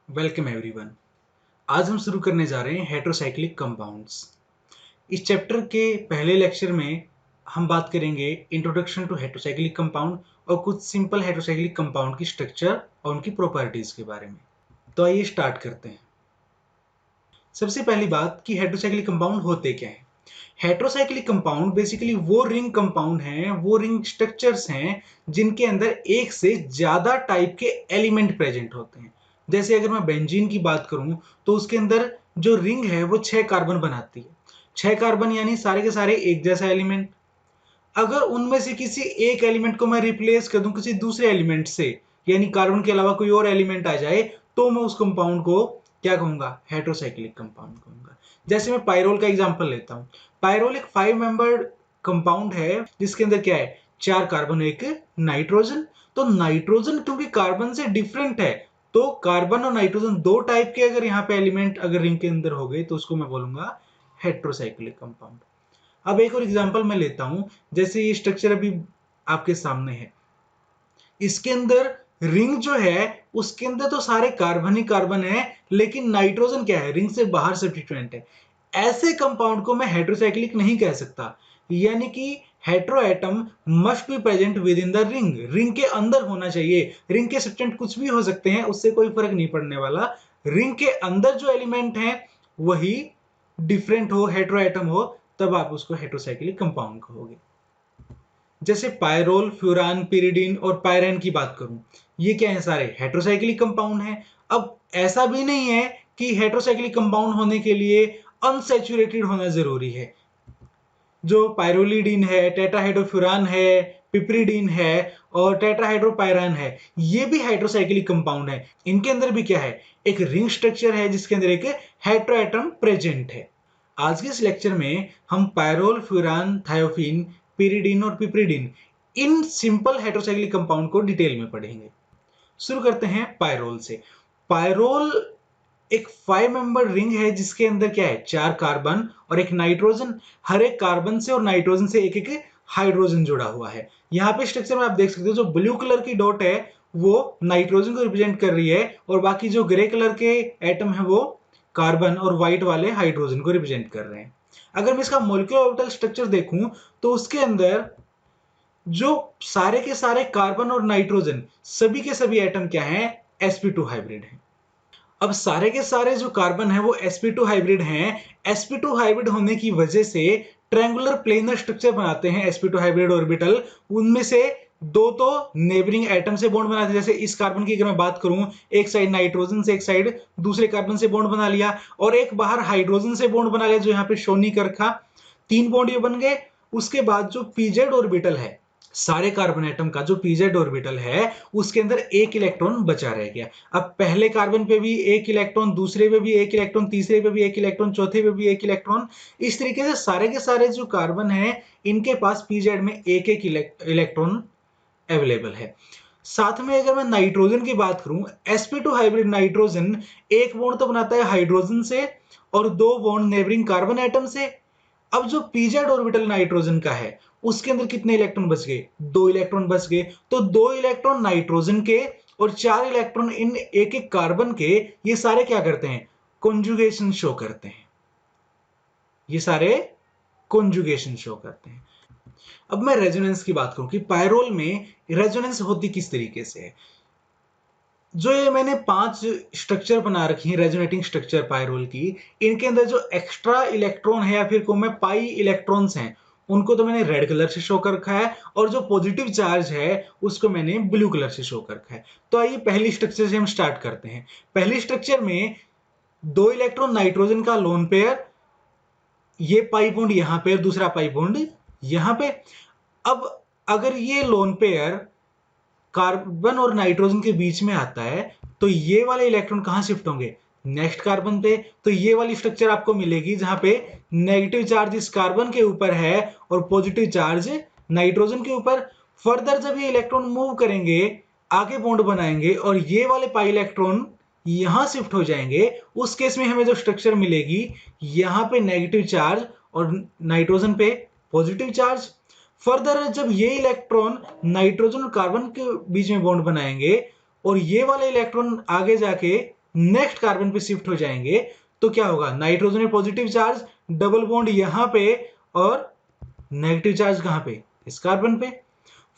Welcome everyone. आज हम शुरू करने जा रहे हैं हेटेरोसाइक्लिक कंपाउंड्स। इस चैप्टर के पहले लेक्चर में हम बात करेंगे इंट्रोडक्शन टू हेटेरोसाइक्लिक कंपाउंड और कुछ सिंपल हेटेरोसाइक्लिक कंपाउंड की स्ट्रक्चर और उनकी प्रॉपर्टीज के बारे में। तो आइए स्टार्ट करते हैं। सबसे पहली बात कि हेटेरोसाइक्लिक कंपाउंड होते क्या हैं। हेटेरोसाइक्लिक कंपाउंड बेसिकली वो रिंग कंपाउंड हैं, वो रिंग स्ट्रक्चर्स हैं जिनके अंदर एक से ज्यादा टाइप के एलिमेंट प्रेजेंट होते हैं। जैसे अगर मैं बेंजीन की बात करूं तो उसके अंदर जो रिंग है वो 6 कार्बन बनाती है। 6 कार्बन यानी सारे के सारे एक जैसा एलिमेंट। अगर उनमें से किसी एक एलिमेंट को मैं रिप्लेस कर दूं किसी दूसरे एलिमेंट से, यानी कार्बन के अलावा कोई और एलिमेंट आ जाए, तो मैं उस कंपाउंड को क्या कहूंगा? हेटेरोसाइक्लिक कंपाउंड कहूंगा। जैसे मैं पायरोल का एग्जांपल लेता हूं। पायरोल एक 5 मेंबर्ड कंपाउंड है जिसके अंदर क्या है? 4 कार्बन, एक नाइट्रोजन। तो नाइट्रोजन क्योंकि कार्बन से डिफरेंट है, तो कार्बन और नाइट्रोजन दो टाइप के अगर यहां पे एलिमेंट अगर रिंग के अंदर हो गए तो उसको मैं बोलूंगा हेटेरोसाइक्लिक कंपाउंड। अब एक और एग्जांपल मैं लेता हूं। जैसे ये स्ट्रक्चर अभी आपके सामने है, इसके अंदर रिंग जो है उसके अंदर तो सारे कार्बन ही कार्बन है, लेकिन नाइट्रोजन क्या है? रिंग से बाहर सब्स्टिट्यूएंट है। ऐसे कंपाउंड को मैं हेटेरोसाइक्लिक नहीं कह सकता। यानी कि hetero atom must be present with in the ring. Ring के अंदर होना चाहिए। रिंग के सब्स्टेंट कुछ भी हो सकते हैं, उससे कोई फर्क नहीं पड़ने वाला। रिंग के अंदर जो एलिमेंट है वही डिफरेंट हो, हेटेरो एटम हो, तब आप उसको हेटेरोसाइक्लिक कंपाउंड कहोगे। जैसे पायरोल, फ्यूरान, पिरिडीन और पायरेन की बात करूं, ये क्या है? सारे हेटेरोसाइक्लिक कंपाउंड हैं। अब ऐसा भी नहीं है कि हेटेरोसाइक्लिक कंपाउंड होने के लिए अनसैचुरेटेड होना जरूरी है। जो पायरोलिडीन है, टेट्राहाइड्रोफ्यूरान है, पिपरिडीन है और टेट्राहाइड्रोपायरान है, ये भी हाइड्रोसाइक्लिक कंपाउंड है। इनके अंदर भी क्या है? एक रिंग स्ट्रक्चर है जिसके अंदर एक हेटेरोएटम प्रेजेंट है। आज के इस लेक्चर में हम पायरोल, फ्यूरान, थायोफीन, पिरिडीन और पिपरिडीन, इन सिंपल हेटेरोसाइक्लिक कंपाउंड को डिटेल में पढ़ेंगे। शुरू करते हैं पायरोल से। पायरोल एक 5 मेंबर रिंग है जिसके अंदर क्या है? 4 कार्बन और एक नाइट्रोजन। हर एक कार्बन से और नाइट्रोजन से एक एक हाइड्रोजन जुड़ा हुआ है। यहां पे स्ट्रक्चर में आप देख सकते हो, जो ब्लू कलर की डॉट है वो नाइट्रोजन को रिप्रेजेंट कर रही है और बाकी जो ग्रे कलर के एटम है वो कार्बन और व्हाइट वाले हाइड्रोजन को रिप्रेजेंट कर रहे हैं। अगर मैं इसका मॉलिक्यूलर ऑर्बिटल स्ट्रक्चर देखूं तो उसके अंदर जो सारे के सारे कार्बन और नाइट्रोजन सभी के सभी एटम क्या हैं? sp2 हाइब्रिड है। अब सारे के सारे जो कार्बन है वो sp2 हाइब्रिड हैं। sp2 हाइब्रिड होने की वजह से ट्रायंगुलर प्लेनर स्ट्रक्चर बनाते हैं sp2 हाइब्रिड ऑर्बिटल। उनमें से दो तो नेबरिंग एटम से बॉन्ड बनाते हैं। जैसे इस कार्बन की अगर मैं बात करूं, एक साइड नाइट्रोजन से एक साइड दूसरे कार्बन से बॉन्ड बना लिया और एक बाहर हाइड्रोजन से बॉन्ड बना लिया, जो यहां पे शो नहीं कर रखा। 3 बॉन्ड ये बन गए। उसके बाद जो pz ऑर्बिटल है, सारे कार्बन एटम का जो pz ऑर्बिटल है उसके अंदर एक इलेक्ट्रॉन बचा रह गया। अब पहले कार्बन पे भी एक इलेक्ट्रॉन, दूसरे पे भी एक इलेक्ट्रॉन, तीसरे पे भी एक इलेक्ट्रॉन, चौथे पे भी एक इलेक्ट्रॉन। इस तरीके से सारे के सारे जो कार्बन है इनके पास pz में एक एक इलेक्ट्रॉन अवेलेबल है। साथ में अगर मैं नाइट्रोजन की बात करूं, sp2 हाइब्रिड नाइट्रोजन एक बॉन्ड तो बनाता है हाइड्रोजन से और दो बॉन्ड नेबरिंग कार्बन एटम से। अब जो pz ऑर्बिटल नाइट्रोजन का है उसके अंदर कितने इलेक्ट्रॉन बच गए? 2 इलेक्ट्रॉन बच गए। तो 2 इलेक्ट्रॉन नाइट्रोजन के और 4 इलेक्ट्रॉन इन एक एक कार्बन के, ये सारे क्या करते हैं? कॉन्जुगेशन शो करते हैं। ये सारे कॉन्जुगेशन शो करते हैं। अब मैं रेजोनेंस की बात करूं कि पायरोल में रेजोनेंस होती किस तरीके से है। जो ये मैंने 5 स्ट्रक्चर बना रखी है रेजोनेटिंग स्ट्रक्चर पायरोल की, इनके अंदर जो एक्स्ट्रा इलेक्ट्रॉन है या फिर को मैं पाई इलेक्ट्रॉन्स हैं, उनको तो मैंने रेड कलर से शो कर रखा है और जो पॉजिटिव चार्ज है उसको मैंने ब्लू कलर से शो कर रखा है। तो आइए पहली स्ट्रक्चर से हम स्टार्ट करते हैं। पहली स्ट्रक्चर में 2 इलेक्ट्रॉन नाइट्रोजन का लोन पेयर, ये पाई बॉन्ड यहां पे, दूसरा पाई बॉन्ड यहां पे। अब अगर ये लोन पेयर कार्बन और नाइट्रोजन के बीच में आता है तो ये वाले इलेक्ट्रॉन कहां शिफ्ट होंगे? नेक्स्ट कार्बन पे। तो ये वाली स्ट्रक्चर आपको मिलेगी जहां पे नेगेटिव चार्ज इस कार्बन के ऊपर है और पॉजिटिव चार्ज नाइट्रोजन के ऊपर। फर्दर जब ये इलेक्ट्रॉन मूव करेंगे, आगे बॉन्ड बनाएंगे और ये वाले पाई इलेक्ट्रॉन यहां शिफ्ट हो जाएंगे, उस केस में हमें जो स्ट्रक्चर मिलेगी, यहां पे नेगेटिव चार्ज और नाइट्रोजन पे पॉजिटिव चार्ज। फर्दर जब ये इलेक्ट्रॉन नाइट्रोजन और कार्बन के बीच में बॉन्ड बनाएंगे और ये वाले इलेक्ट्रॉन आगे जाके नेक्स्ट कार्बन पे शिफ्ट हो जाएंगे तो क्या होगा, नाइट्रोजन में पॉजिटिव चार्ज, डबल बॉन्ड यहां पे और नेगेटिव चार्ज कहां पे, इस कार्बन पे।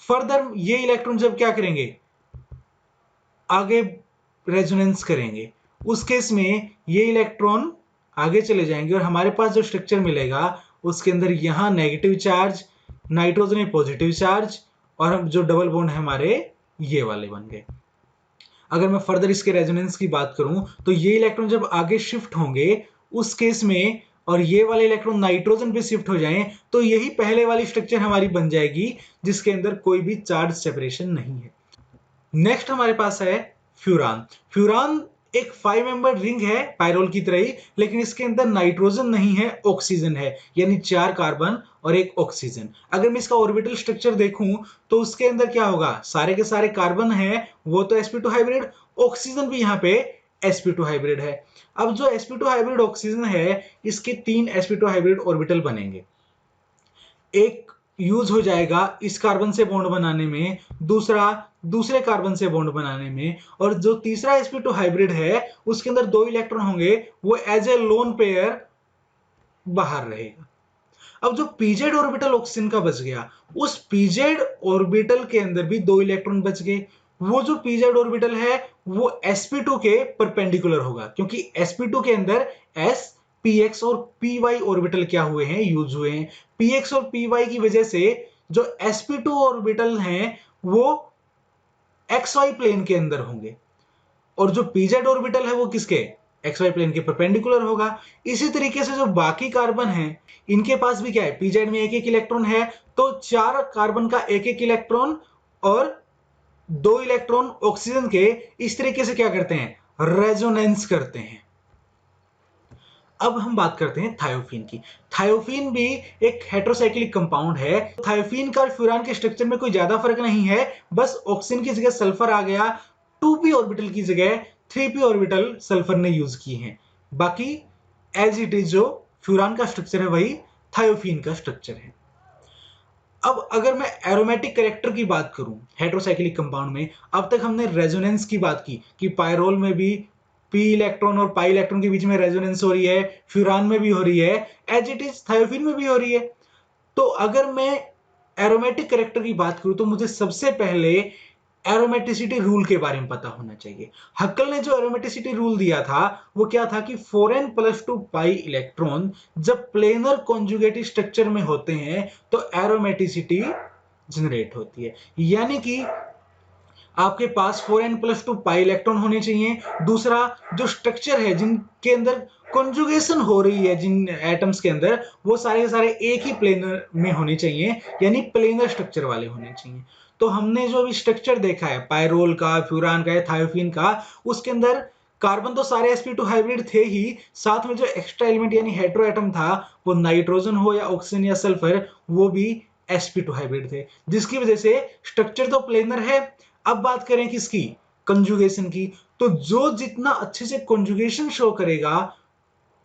फर्दर ये इलेक्ट्रॉन जब क्या करेंगे, आगे रेजोनेंस करेंगे, उस केस में ये इलेक्ट्रॉन आगे चले जाएंगे और हमारे पास जो स्ट्रक्चर मिलेगा उसके अंदर यहां नेगेटिव चार्ज, नाइट्रोजन में पॉजिटिव चार्ज, और हम जो डबल बॉन्ड है हमारे ये वाले बन गए। अगर मैं फर्दर इसके रेजोनेंस की बात करूं तो ये इलेक्ट्रॉन जब आगे शिफ्ट होंगे उस केस में, और ये वाले इलेक्ट्रॉन नाइट्रोजन पे शिफ्ट हो जाएं, तो यही पहले वाली स्ट्रक्चर हमारी बन जाएगी जिसके अंदर कोई भी चार्ज सेपरेशन नहीं है। नेक्स्ट हमारे पास है फ्यूरान। फ्यूरान एक 5 मेंबर रिंग है पायरोल की तरह ही, लेकिन इसके अंदर नाइट्रोजन नहीं है, ऑक्सीजन है, यानी 4 कार्बन और एक ऑक्सीजन। अगर मैं इसका ऑर्बिटल स्ट्रक्चर देखूं तो उसके अंदर क्या होगा, सारे के सारे कार्बन है वो तो sp2 हाइब्रिड, ऑक्सीजन भी यहां पे sp2 हाइब्रिड है। अब जो sp2 हाइब्रिड ऑक्सीजन है इसके 3 sp2 हाइब्रिड ऑर्बिटल बनेंगे, एक यूज हो जाएगा इस कार्बन से बॉन्ड बनाने में, दूसरा दूसरे कार्बन से बॉन्ड बनाने में, और जो तीसरा sp2 हाइब्रिड है उसके अंदर 2 इलेक्ट्रॉन होंगे, वो एज ए लोन पेयर बाहर रहेगा। अब जो पीजेड ऑर्बिटल ऑक्सीजन का बच गया, उस पीजेड ऑर्बिटल के अंदर भी 2 इलेक्ट्रॉन बच गए। वो जो पीजेड ऑर्बिटल है वो sp2 के परपेंडिकुलर होगा, क्योंकि sp2 के अंदर s px और py ऑर्बिटल क्या हुए हैं, यूज हुए हैं। px और py की वजह से जो sp2 ऑर्बिटल हैं वो xy प्लेन के अंदर होंगे, और जो pz ऑर्बिटल है वो किसके, xy प्लेन के परपेंडिकुलर होगा। इसी तरीके से जो बाकी कार्बन हैं इनके पास भी क्या है, pz में एक एक इलेक्ट्रॉन है, तो 4 कार्बन का एक एक इलेक्ट्रॉन और 2 इलेक्ट्रॉन ऑक्सीजन के इस तरीके से क्या करते हैं, रेजोनेंस करते हैं। अब हम बात करते हैं थायोफीन की। थायोफीन भी एक हेटेरोसाइक्लिक कंपाउंड है। थायोफीन का फ्यूरान के स्ट्रक्चर में कोई ज्यादा फर्क नहीं है, बस ऑक्सीजन की जगह सल्फर आ गया, 2p ऑर्बिटल की जगह 3p ऑर्बिटल सल्फर ने यूज किए हैं। बाकी एज इट इज जो फ्यूरान का स्ट्रक्चर है वही थायोफीन का स्ट्रक्चर है। अब अगर मैं एरोमेटिक कैरेक्टर की बात करूं हेटेरोसाइक्लिक कंपाउंड में, अब तक हमने रेजोनेंस की बात की कि पायरोल में भी p इलेक्ट्रॉन और पाई इलेक्ट्रॉन के बीच में रेजोनेंस हो रही है, फ्यूरान में भी हो रही है, एज इट इज थायोफीन में भी हो रही है। तो अगर मैं एरोमेटिक कैरेक्टर की बात करूं तो मुझे सबसे पहले एरोमेटिसिटी रूल के बारे में पता होना चाहिए। हक्कल ने जो एरोमेटिसिटी रूल दिया था वो क्या था कि 4n+2 पाई इलेक्ट्रॉन जब प्लेनर कॉन्जुगेटिव स्ट्रक्चर में होते हैं तो एरोमेटिसिटी जनरेट होती है, यानी कि आपके पास 4n+2 पाई इलेक्ट्रॉन होने चाहिए। दूसरा जो स्ट्रक्चर है जिनके अंदर कॉन्जुगेशन हो रही है जिन एटम्स के अंदर, वो सारे के सारे एक ही प्लेनर में होने चाहिए, यानी प्लेनर स्ट्रक्चर वाले होने चाहिए। तो हमने जो भी स्ट्रक्चर देखा है पायरोल का, फ्यूरान का या थायोफीन का, उसके अंदर कार्बन तो सारे sp2 हाइब्रिड थे ही, साथ में जो एक्स्ट्रा एलिमेंट यानी हेटेरो एटम था वो नाइट्रोजन हो या ऑक्सीजन या सल्फर, वो भी sp2 हाइब्रिड थे, जिसकी वजह से स्ट्रक्चर तो प्लेनर है। अब बात करें किसकी, कंजुगेशन की, तो जो जितना अच्छे से कंजुगेशन शो करेगा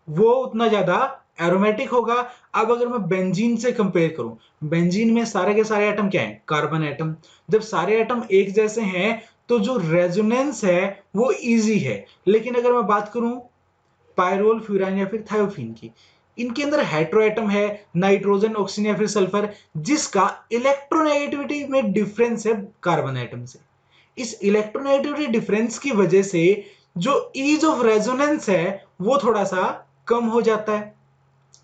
वो उतना ज्यादा एरोमेटिक होगा। अब अगर मैं बेंजीन से कंपेयर करूं, बेंजीन में सारे के सारे एटम क्या हैं, कार्बन एटम। जब सारे एटम एक जैसे हैं तो जो रेजोनेंस है वो इजी है। लेकिन अगर मैं बात करूं पायरोल, फ्यूरान या फिर थायोफीन की, इनके अंदर हेटेरो एटम है, नाइट्रोजन, ऑक्सीजन या फिर सल्फर, जिसका इलेक्ट्रोनेगेटिविटी में डिफरेंस है कार्बन एटम से। इस इलेक्ट्रोनेगेटिविटी डिफरेंस की वजह से जो ईज ऑफ रेजोनेंस है वो थोड़ा सा कम हो जाता है,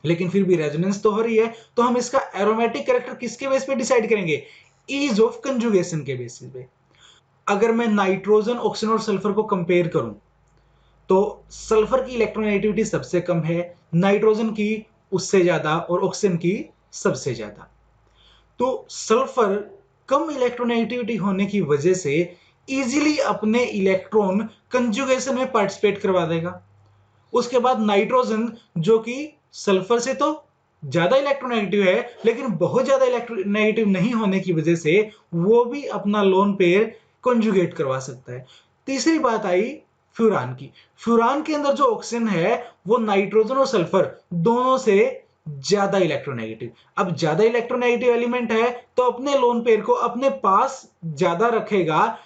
लेकिन फिर भी रेजोनेंस तो हो रही है। तो हम इसका एरोमेटिक कैरेक्टर किसके बेस पे डिसाइड करेंगे, ईज ऑफ कंजुगेशन के बेसिस पे। अगर मैं नाइट्रोजन, ऑक्सीजन और सल्फर को कंपेयर करूं तो सल्फर की इलेक्ट्रोनेगेटिविटी सबसे कम है, नाइट्रोजन की उससे ज्यादा और ऑक्सीजन की सबसे ज्यादा। तो सल्फर कम इलेक्ट्रोनेगेटिविटी होने की वजह से इजीली अपने इलेक्ट्रॉन कंजुगेशन में पार्टिसिपेट करवा देगा। उसके बाद नाइट्रोजन जो कि सल्फर से तो ज्यादा इलेक्ट्रोनेगेटिव है, लेकिन बहुत ज्यादा इलेक्ट्रोनेगेटिव नहीं होने की वजह से वो भी अपना लोन पेयर कंजुगेट करवा सकता है। तीसरी बात आई फ्यूरान की। फ्यूरान के अंदर जो ऑक्सीजन है वो नाइट्रोजन और सल्फर दोनों से ज्यादा इलेक्ट्रोनेगेटिव। अब ज्यादा इलेक्ट्रोनेगेटिव एलिमेंट है तो अपने लोन पेयर को अपने पास ज्यादा रखेगा,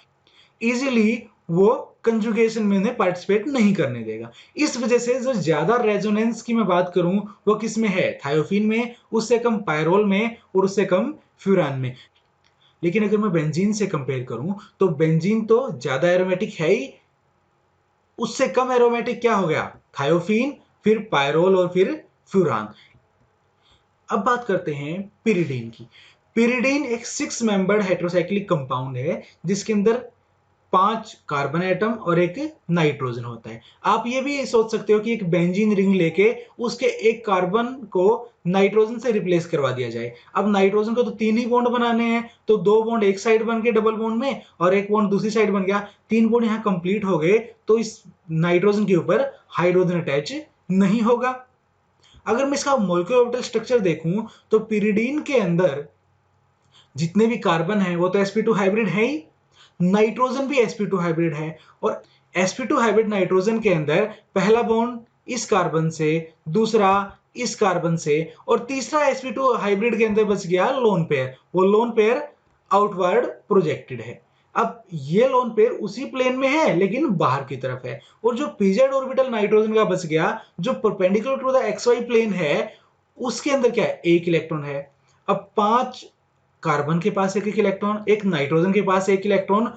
इजीली वो कंजुगेशन में उन्हें पार्टिसिपेट नहीं करने देगा। इस वजह से जो ज्यादा रेजोनेंस की मैं बात करूं वो किस में है, थायोफीन में, उससे कम पायरोल में और उससे कम फ्यूरान में। लेकिन अगर मैं बेंजीन से कंपेयर करूं तो बेंजीन तो ज्यादा एरोमेटिक है ही, उससे कम एरोमेटिक क्या हो गया, थायोफीन, फिर पायरोल और फिर फ्यूरान। अब बात करते हैं पिरिडीन की। पिरिडीन एक 6 मेंबर्ड हेटेरोसाइक्लिक कंपाउंड है जिसके अंदर 5 कार्बन एटम और एक नाइट्रोजन होता है। आप ये भी सोच सकते हो कि एक बेंजीन रिंग लेके उसके एक कार्बन को नाइट्रोजन से रिप्लेस करवा दिया जाए। अब नाइट्रोजन को तो 3 ही बॉन्ड बनाने हैं, तो 2 बॉन्ड एक साइड बन गए डबल बॉन्ड में और एक बॉन्ड दूसरी साइड बन गया, 3 बॉन्ड यहां कंप्लीट हो गए, तो इस नाइट्रोजन के ऊपर हाइड्रोजन अटैच नहीं होगा। अगर मैं इसका मॉलिक्यूलर ऑर्बिटल स्ट्रक्चर देखूं तो पिरिडीन के अंदर जितने भी कार्बन है वो तो sp2 हाइब्रिड है ही, नाइट्रोजन भी sp2 हाइब्रिड है, और sp2 हाइब्रिड नाइट्रोजन के अंदर पहला बॉन्ड इस कार्बन से, दूसरा इस कार्बन से, और तीसरा sp2 हाइब्रिड के अंदर बच गया लोन पेयर। वो लोन पेयर आउटवर्ड प्रोजेक्टेड है। अब ये लोन पेयर उसी प्लेन में है लेकिन बाहर की तरफ है, और जो pz ऑर्बिटल नाइट्रोजन का बच गया जो perpendicular to the xy plane है उसके अंदर क्या है, एक इलेक्ट्रॉन है। अब 5 कार्बन के पास एक इलेक्ट्रॉन, एक नाइट्रोजन के पास एक इलेक्ट्रॉन,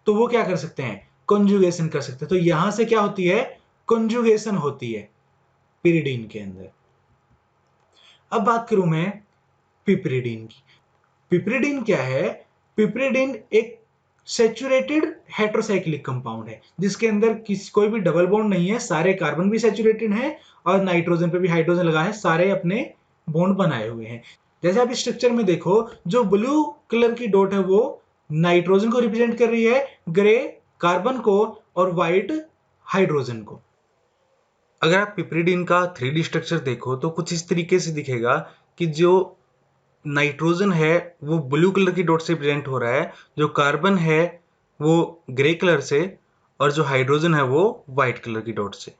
तो वो क्या कर सकते हैं, कंजुगेशन कर सकते हैं। तो यहां से क्या होती है, कंजुगेशन होती है पिरिडीन के अंदर। अब बात करूं मैं पिपरिडीन की। पिपरिडीन क्या है, पिपरिडीन एक सैचुरेटेड हेटेरोसाइक्लिक कंपाउंड है जिसके अंदर कोई भी डबल बॉन्ड नहीं है, सारे कार्बन भी सैचुरेटेड हैं और नाइट्रोजन पे भी हाइड्रोजन लगा है, सारे अपने बॉन्ड बनाए हुए हैं। जैसे आप इस स्ट्रक्चर में देखो, जो ब्लू कलर की डॉट है वो नाइट्रोजन को रिप्रेजेंट कर रही है, ग्रे कार्बन को और व्हाइट हाइड्रोजन को। अगर आप पिपरिडीन का 3D स्ट्रक्चर देखो तो कुछ इस तरीके से दिखेगा कि जो नाइट्रोजन है वो ब्लू कलर की डॉट से रिप्रेजेंट हो रहा है, जो कार्बन है वो ग्रे कलर से, और जो हाइड्रोजन है वो व्हाइट कलर की डॉट से।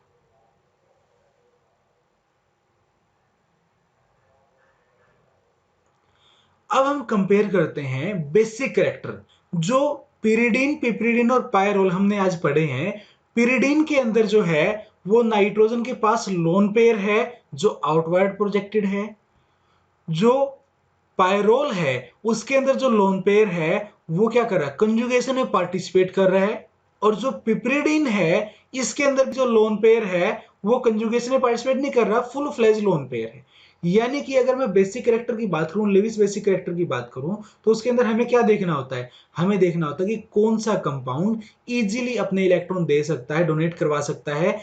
अब हम कंपेयर करते हैं बेसिक कैरेक्टर जो पिरिडीन, पिपरिडीन और पायरोल हमने आज पढ़े हैं। पिरिडीन के अंदर जो है वो नाइट्रोजन के पास लोन पेयर है जो आउटवर्ड प्रोजेक्टेड है। जो पायरोल है उसके अंदर जो लोन पेयर है वो क्या कर रहा है, कंजुगेशन में पार्टिसिपेट कर रहा है। और जो पिपरिडीन है इसके अंदर जो लोन पेयर है वो कंजुगेशन में पार्टिसिपेट नहीं कर रहा, फुल फ्लेज लोन पेयर है। यानी कि अगर मैं बेसिक कैरेक्टर की बात करूं, लेविस बेसिक कैरेक्टर की बात करूं, तो उसके अंदर हमें क्या देखना होता है, हमें देखना होता है कि कौन सा कंपाउंड इजीली अपने इलेक्ट्रॉन दे सकता है, डोनेट करवा सकता है,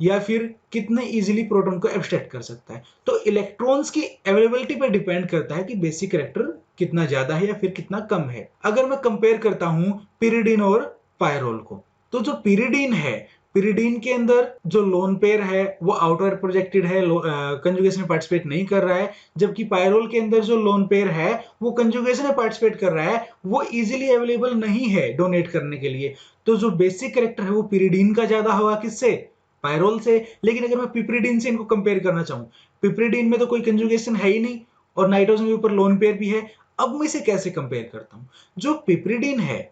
या फिर कितने इजीली प्रोटॉन को एब्स्ट्रैक्ट कर सकता है। तो इलेक्ट्रॉन्स की अवेलेबिलिटी पर डिपेंड करता है कि बेसिक कैरेक्टर कितना ज्यादा है या फिर कितना कम है। अगर मैं कंपेयर करता हूं पिरिडीन और पायरोल को, तो जो पिरिडीन है, पिरिडीन के अंदर जो लोन पेयर है वो आउटवर्ड प्रोजेक्टेड है, कंजुगेशन में पार्टिसिपेट नहीं कर रहा है, जबकि पायरोल के अंदर जो लोन पेयर है वो कंजुगेशन में पार्टिसिपेट कर रहा है, वो इजीली अवेलेबल नहीं है डोनेट करने के लिए। तो जो बेसिक कैरेक्टर है वो पिरिडीन का ज्यादा होगा, किससे, पायरोल से। लेकिन अगर मैं पिपरिडीन से इनको कंपेयर करना चाहूं, पिपरिडीन में तो कोई कंजुगेशन है ही नहीं और नाइट्रोजन के ऊपर लोन पेयर भी है। अब मैं इसे कैसे कंपेयर करता हूं, जो पिपरिडीन है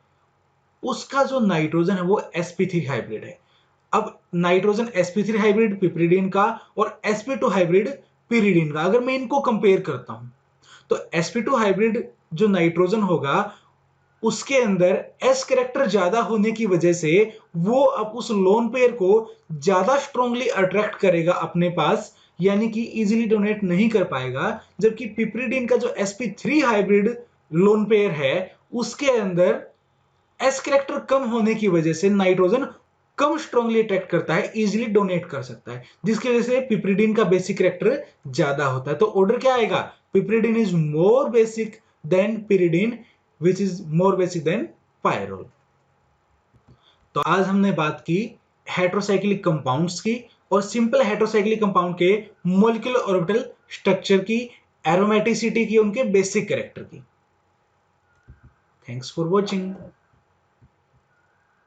उसका जो नाइट्रोजन है वो sp3 हाइब्रिड है। अब नाइट्रोजन sp3 हाइब्रिड पिपरिडीन का और sp2 हाइब्रिड पिरिडीन का अगर मैं इनको कंपेयर करता हूं, तो sp2 हाइब्रिड जो नाइट्रोजन होगा उसके अंदर एस कैरेक्टर ज्यादा होने की वजह से वो अब उस लोन पेयर को ज्यादा स्ट्रांगली अट्रैक्ट करेगा अपने पास, यानी कि इजीली डोनेट नहीं कर पाएगा। जबकि पिपरिडीन का जो sp3 हाइब्रिड लोन पेयर है उसके अंदर एस कैरेक्टर कम होने की वजह से नाइट्रोजन कम स्ट्रांगली अट्रैक्ट करता है, इजीली डोनेट कर सकता है, जिसकी वजह से पिपरिडीन का बेसिक कैरेक्टर ज्यादा होता है। तो ऑर्डर क्या आएगा, piperidine is more basic than pyridine which is more basic than pyrrole। तो आज हमने बात की हेटेरोसाइक्लिक कंपाउंड्स की और सिंपल हेटेरोसाइक्लिक कंपाउंड के मॉलिक्यूलर ऑर्बिटल स्ट्रक्चर की, एरोमेटिसिटी की, उनके बेसिक कैरेक्टर की। Thanks for watching.